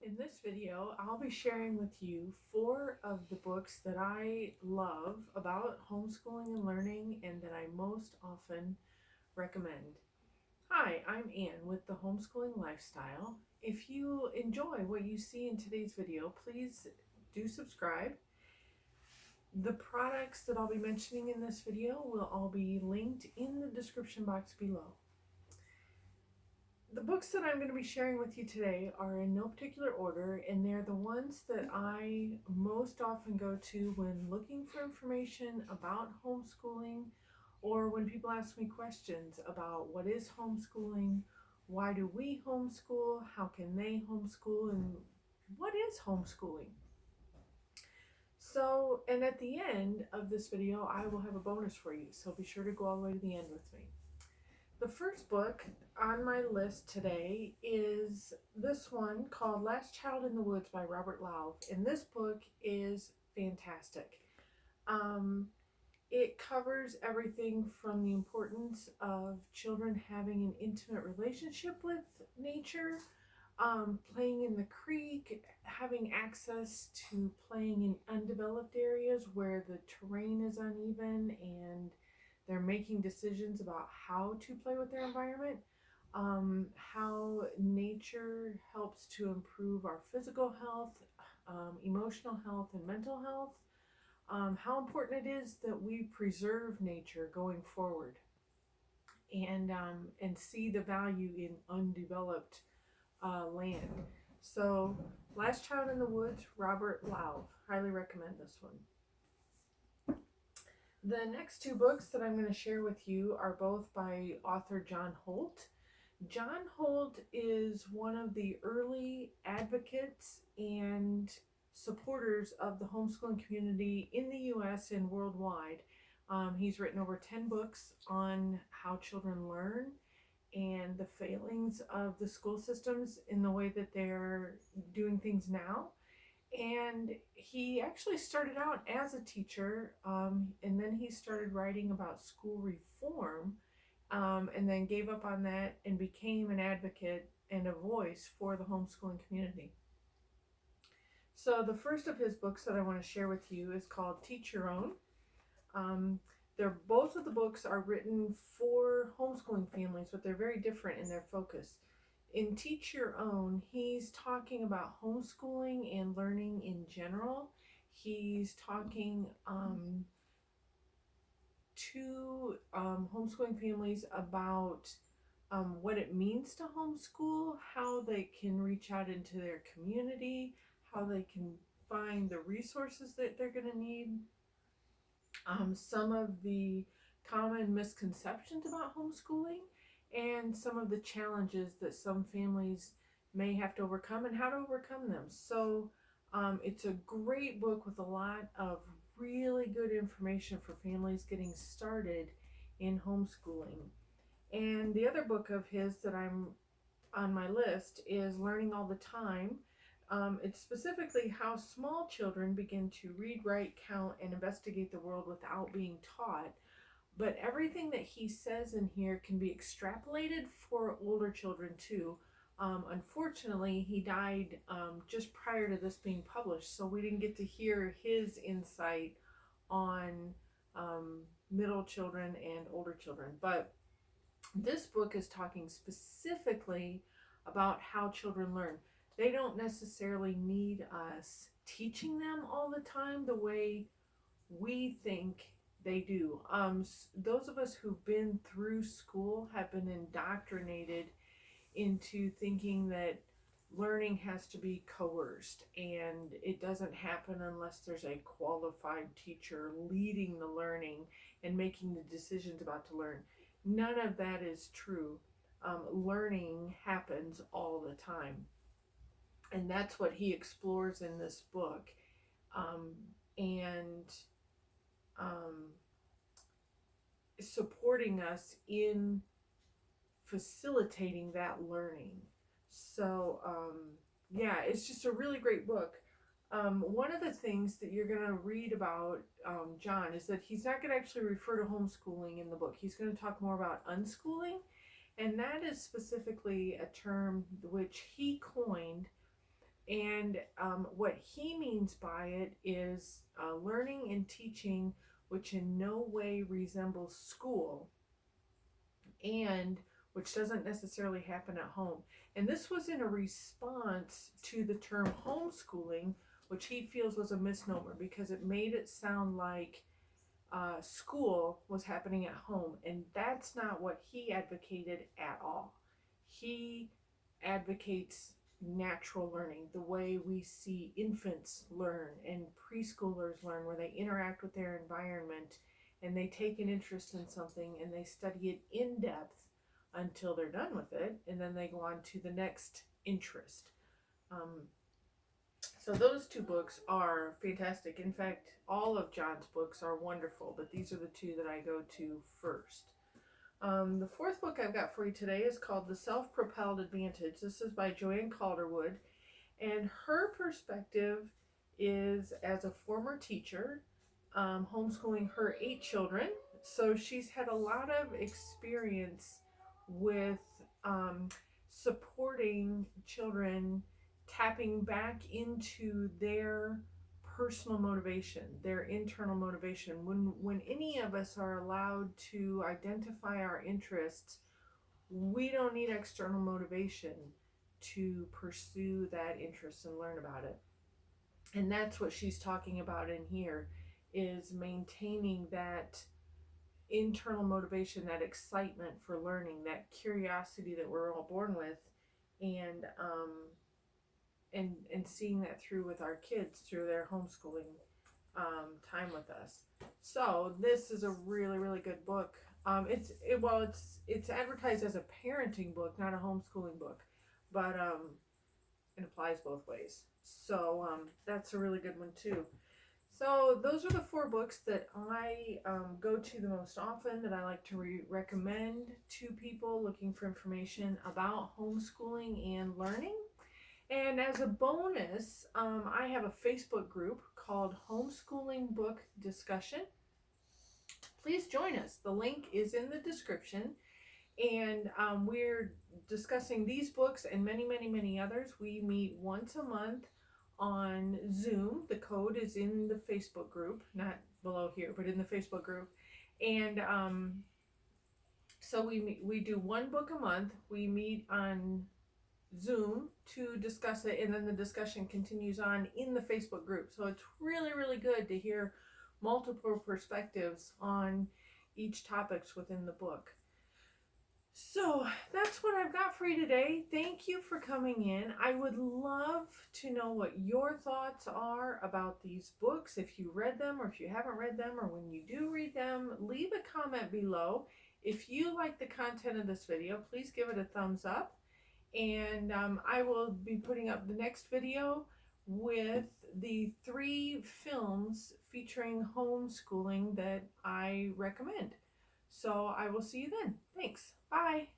In this video, I'll be sharing with you 4 of the books that I love about homeschooling and learning and that I most often recommend. Hi, I'm Ann with the Homeschooling Lifestyle. If you enjoy what you see in today's video, please do subscribe. The products that I'll be mentioning in this video will all be linked in the description box below. The books that I'm going to be sharing with you today are in no particular order, and they're the ones that I most often go to when looking for information about homeschooling, or when people ask me questions about what is homeschooling, why do we homeschool, how can they homeschool, and what is homeschooling. So, and at the end of this video, I will have a bonus for you, so be sure to go all the way to the end with me. The first book on my list today is this one called Last Child in the Woods by Robert Lauv. And this book is fantastic. It covers everything from the importance of children having an intimate relationship with nature, playing in the creek, having access to playing in undeveloped areas where the terrain is uneven and they're making decisions about how to play with their environment, how nature helps to improve our physical health, emotional health, and mental health, how important it is that we preserve nature going forward, and see the value in undeveloped land. So, Last Child in the Woods, Robert Lauv. Highly recommend this one. The next 2 books that I'm going to share with you are both by author John Holt. John Holt is one of the early advocates and supporters of the homeschooling community in the US and worldwide. He's written over 10 books on how children learn and the failings of the school systems in the way that they're doing things now. And he actually started out as a teacher, and then he started writing about school reform, and then gave up on that and became an advocate and a voice for the homeschooling community. So the first of his books that I want to share with you is called Teach Your Own. Both of the books are written for homeschooling families, but they're very different in their focus. In Teach Your Own, he's talking about homeschooling and learning in general. He's talking to homeschooling families about what it means to homeschool, how they can reach out into their community, how they can find the resources that they're going to need, some of the common misconceptions about homeschooling, and some of the challenges that some families may have to overcome and how to overcome them. So it's a great book with a lot of really good information for families getting started in homeschooling. And the other book of his that I'm on my list is Learning All the Time. It's specifically how small children begin to read, write, count, and investigate the world without being taught. But everything that he says in here can be extrapolated for older children too. Unfortunately, he died just prior to this being published, so we didn't get to hear his insight on middle children and older children. But this book is talking specifically about how children learn. They don't necessarily need us teaching them all the time the way we think they do. Those of us who've been through school have been indoctrinated into thinking that learning has to be coerced and it doesn't happen unless there's a qualified teacher leading the learning and making the decisions about to learn. None of that is true. Learning happens all the time. And that's what he explores in this book. And supporting us in facilitating that learning. So, yeah, it's just a really great book. One of the things that you're going to read about John is that he's not going to actually refer to homeschooling in the book. He's going to talk more about unschooling, and that is specifically a term which he coined And what he means by it is learning and teaching which in no way resembles school and which doesn't necessarily happen at home. And this was in a response to the term homeschooling, which he feels was a misnomer because it made it sound like school was happening at home. And that's not what he advocated at all. He advocates natural learning, the way we see infants learn and preschoolers learn, where they interact with their environment and they take an interest in something and they study it in depth until they're done with it, and then they go on to the next interest. Um, so those two books are fantastic. In fact, all of John's books are wonderful, but these are the two that I go to first. The fourth book I've got for you today is called The Self-Propelled Advantage. This is by Joanne Calderwood, and her perspective is as a former teacher, homeschooling her 8 children. So she's had a lot of experience with supporting children, tapping back into their personal motivation, their internal motivation. When any of us are allowed to identify our interests, we don't need external motivation to pursue that interest and learn about it. And that's what she's talking about in here, is maintaining that internal motivation, that excitement for learning, that curiosity that we're all born with, and seeing that through with our kids through their homeschooling time with us. So this is a really, really good book. It's advertised as a parenting book, not a homeschooling book, but it applies both ways. So that's a really good one too. So those are the 4 books that I go to the most often, that I like to recommend to people looking for information about homeschooling and learning. And as a bonus, I have a Facebook group called Homeschooling Book Discussion. Please join us. The link is in the description. And we're discussing these books and many, many, many others. We meet once a month on Zoom. The code is in the Facebook group, not below here, but in the Facebook group. And so we do 1 book a month. We meet on Zoom to discuss it, and then the discussion continues on in the Facebook group. So it's really, really good to hear multiple perspectives on each topics within the book. So that's what I've got for you today. Thank you for coming in. I would love to know what your thoughts are about these books. If you read them, or if you haven't read them, or when you do read them, leave a comment below. If you like the content of this video, please give it a thumbs up. And I will be putting up the next video with the 3 films featuring homeschooling that I recommend. So I will see you then. Thanks. Bye.